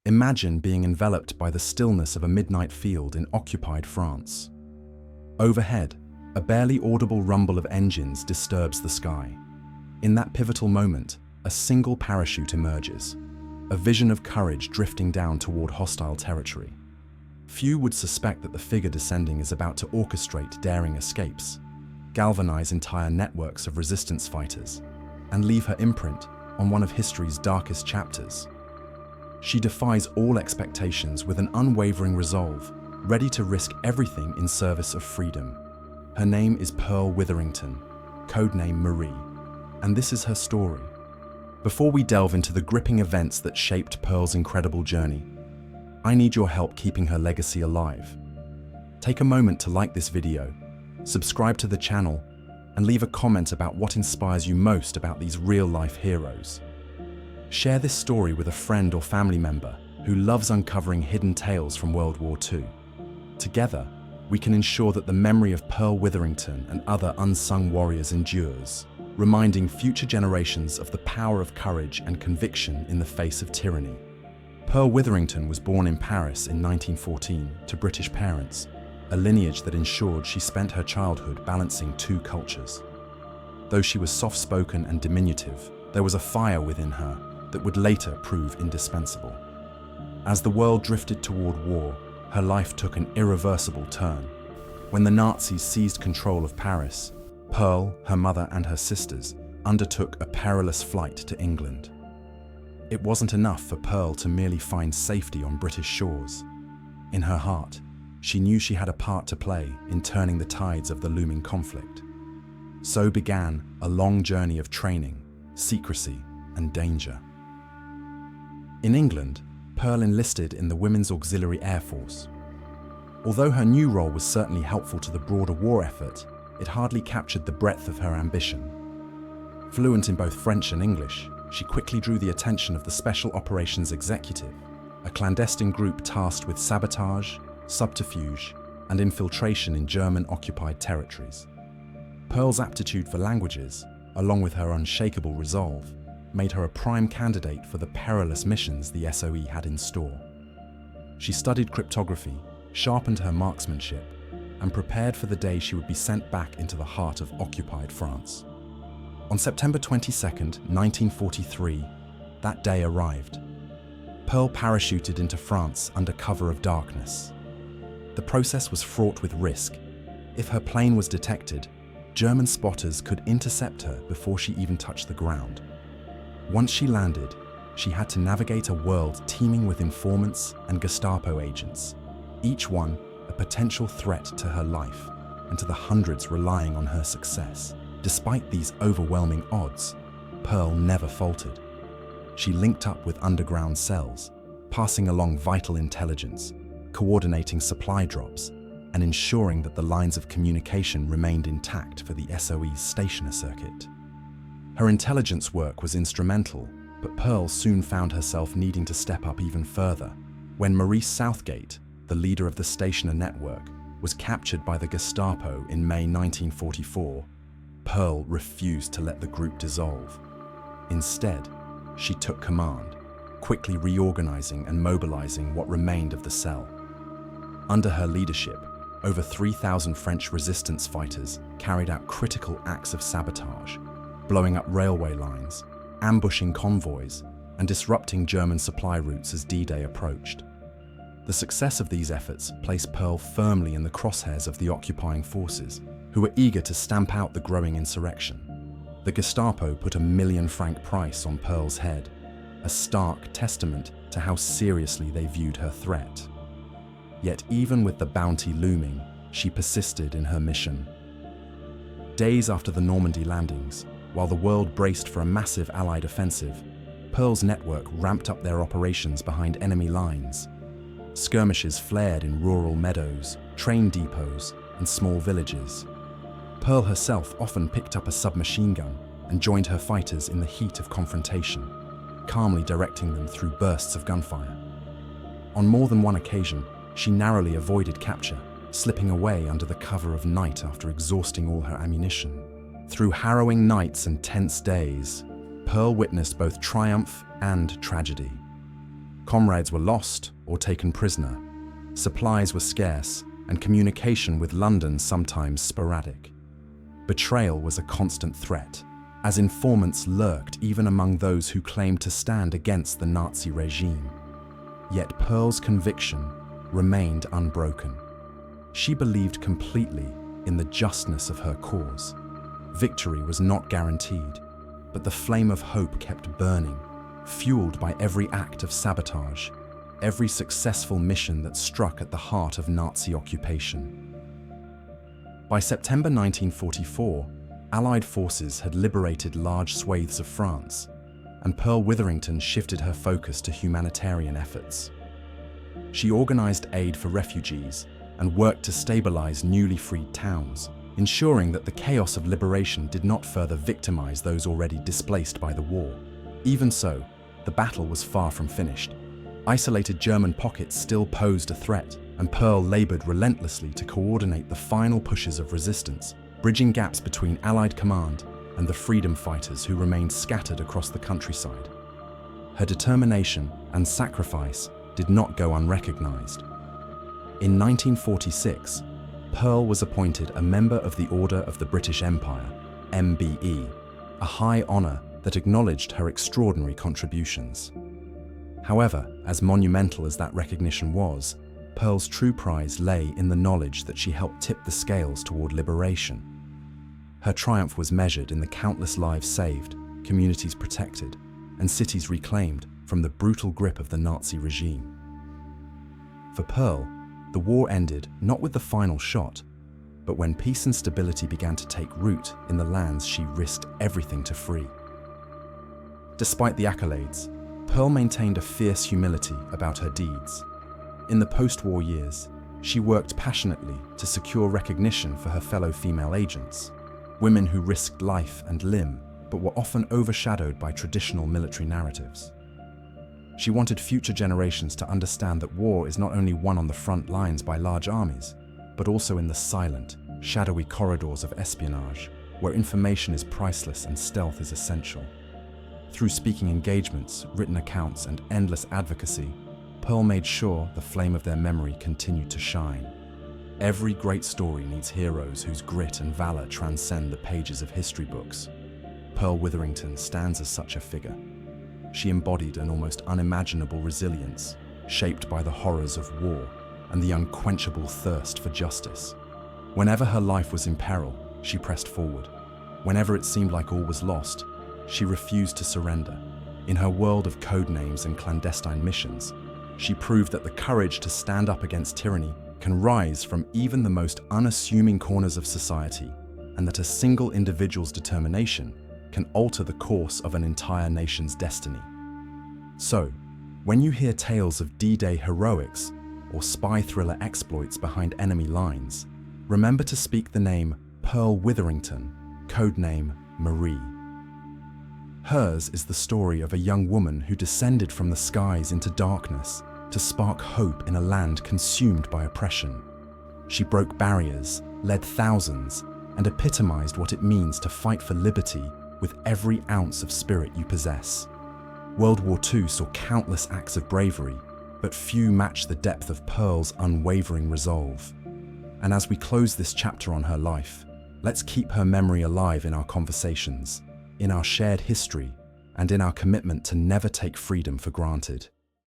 Imagine being enveloped by the stillness of a midnight field in occupied France. Overhead, a barely audible rumble of engines disturbs the sky. In that pivotal moment, a single parachute emerges, a vision of courage drifting down toward hostile territory. Few would suspect that the figure descending is about to orchestrate daring escapes, galvanize entire networks of resistance fighters, and leave her imprint on one of history's darkest chapters. She defies all expectations with an unwavering resolve, ready to risk everything in service of freedom. Her name is Pearl Witherington, codename Marie, and this is her story. Before we delve into the gripping events that shaped Pearl's incredible journey, I need your help keeping her legacy alive. Take a moment to like this video, subscribe to the channel, and leave a comment about what inspires you most about these real-life heroes. Share this story with a friend or family member who loves uncovering hidden tales from World War II. Together, we can ensure that the memory of Pearl Witherington and other unsung warriors endures, reminding future generations of the power of courage and conviction in the face of tyranny. Pearl Witherington was born in Paris in 1914 to British parents, a lineage that ensured she spent her childhood balancing two cultures. Though she was soft-spoken and diminutive, there was a fire within her that would later prove indispensable. As the world drifted toward war, her life took an irreversible turn. When the Nazis seized control of Paris, Pearl, her mother, and her sisters undertook a perilous flight to England. It wasn't enough for Pearl to merely find safety on British shores. In her heart, she knew she had a part to play in turning the tides of the looming conflict. So began a long journey of training, secrecy, and danger. In England, Pearl enlisted in the Women's Auxiliary Air Force. Although her new role was certainly helpful to the broader war effort, it hardly captured the breadth of her ambition. Fluent in both French and English, she quickly drew the attention of the Special Operations Executive, a clandestine group tasked with sabotage, subterfuge, and infiltration in German-occupied territories. Pearl's aptitude for languages, along with her unshakable resolve, made her a prime candidate for the perilous missions the SOE had in store. She studied cryptography, sharpened her marksmanship, and prepared for the day she would be sent back into the heart of occupied France. On September 22, 1943, that day arrived. Pearl parachuted into France under cover of darkness. The process was fraught with risk. If her plane was detected, German spotters could intercept her before she even touched the ground. Once she landed, she had to navigate a world teeming with informants and Gestapo agents, each one a potential threat to her life and to the hundreds relying on her success. Despite these overwhelming odds, Pearl never faltered. She linked up with underground cells, passing along vital intelligence, coordinating supply drops, and ensuring that the lines of communication remained intact for the SOE's stationer circuit. Her intelligence work was instrumental, but Pearl soon found herself needing to step up even further. When Maurice Southgate, the leader of the stationer network, was captured by the Gestapo in May 1944, Pearl refused to let the group dissolve. Instead, she took command, quickly reorganizing and mobilizing what remained of the cell. Under her leadership, over 3,000 French resistance fighters carried out critical acts of sabotage, blowing up railway lines, ambushing convoys, and disrupting German supply routes as D-Day approached. The success of these efforts placed Pearl firmly in the crosshairs of the occupying forces, who were eager to stamp out the growing insurrection. The Gestapo put a £1,000,000 price on Pearl's head, a stark testament to how seriously they viewed her threat. Yet even with the bounty looming, she persisted in her mission. Days after the Normandy landings, while the world braced for a massive Allied offensive, Pearl's network ramped up their operations behind enemy lines. Skirmishes flared in rural meadows, train depots, and small villages. Pearl herself often picked up a submachine gun and joined her fighters in the heat of confrontation, calmly directing them through bursts of gunfire. On more than one occasion, she narrowly avoided capture, slipping away under the cover of night after exhausting all her ammunition. Through harrowing nights and tense days, Pearl witnessed both triumph and tragedy. Comrades were lost or taken prisoner. Supplies were scarce, and communication with London sometimes sporadic. Betrayal was a constant threat, as informants lurked even among those who claimed to stand against the Nazi regime. Yet Pearl's conviction remained unbroken. She believed completely in the justness of her cause. Victory was not guaranteed, but the flame of hope kept burning, fueled by every act of sabotage, every successful mission that struck at the heart of Nazi occupation. By September 1944, Allied forces had liberated large swathes of France, and Pearl Witherington shifted her focus to humanitarian efforts. She organized aid for refugees and worked to stabilize newly freed towns, ensuring that the chaos of liberation did not further victimize those already displaced by the war. Even so, the battle was far from finished. Isolated German pockets still posed a threat, and Pearl labored relentlessly to coordinate the final pushes of resistance, bridging gaps between Allied command and the freedom fighters who remained scattered across the countryside. Her determination and sacrifice did not go unrecognized. In 1946, Pearl was appointed a member of the Order of the British Empire, MBE, a high honor that acknowledged her extraordinary contributions. However, as monumental as that recognition was, Pearl's true prize lay in the knowledge that she helped tip the scales toward liberation. Her triumph was measured in the countless lives saved, communities protected, and cities reclaimed from the brutal grip of the Nazi regime. For Pearl, the war ended not with the final shot, but when peace and stability began to take root in the lands she risked everything to free. Despite the accolades, Pearl maintained a fierce humility about her deeds. In the post-war years, she worked passionately to secure recognition for her fellow female agents, women who risked life and limb but were often overshadowed by traditional military narratives. She wanted future generations to understand that war is not only won on the front lines by large armies, but also in the silent, shadowy corridors of espionage, where information is priceless and stealth is essential. Through speaking engagements, written accounts, and endless advocacy, Pearl made sure the flame of their memory continued to shine. Every great story needs heroes whose grit and valor transcend the pages of history books. Pearl Witherington stands as such a figure. She embodied an almost unimaginable resilience, shaped by the horrors of war and the unquenchable thirst for justice. Whenever her life was in peril, she pressed forward. Whenever it seemed like all was lost, she refused to surrender. In her world of code names and clandestine missions, she proved that the courage to stand up against tyranny can rise from even the most unassuming corners of society, and that a single individual's determination can alter the course of an entire nation's destiny. So, when you hear tales of D-Day heroics or spy thriller exploits behind enemy lines, remember to speak the name Pearl Witherington, codename Marie. Hers is the story of a young woman who descended from the skies into darkness to spark hope in a land consumed by oppression. She broke barriers, led thousands, and epitomized what it means to fight for liberty with every ounce of spirit you possess. World War II saw countless acts of bravery, but few match the depth of Pearl's unwavering resolve. And as we close this chapter on her life, let's keep her memory alive in our conversations, in our shared history, and in our commitment to never take freedom for granted.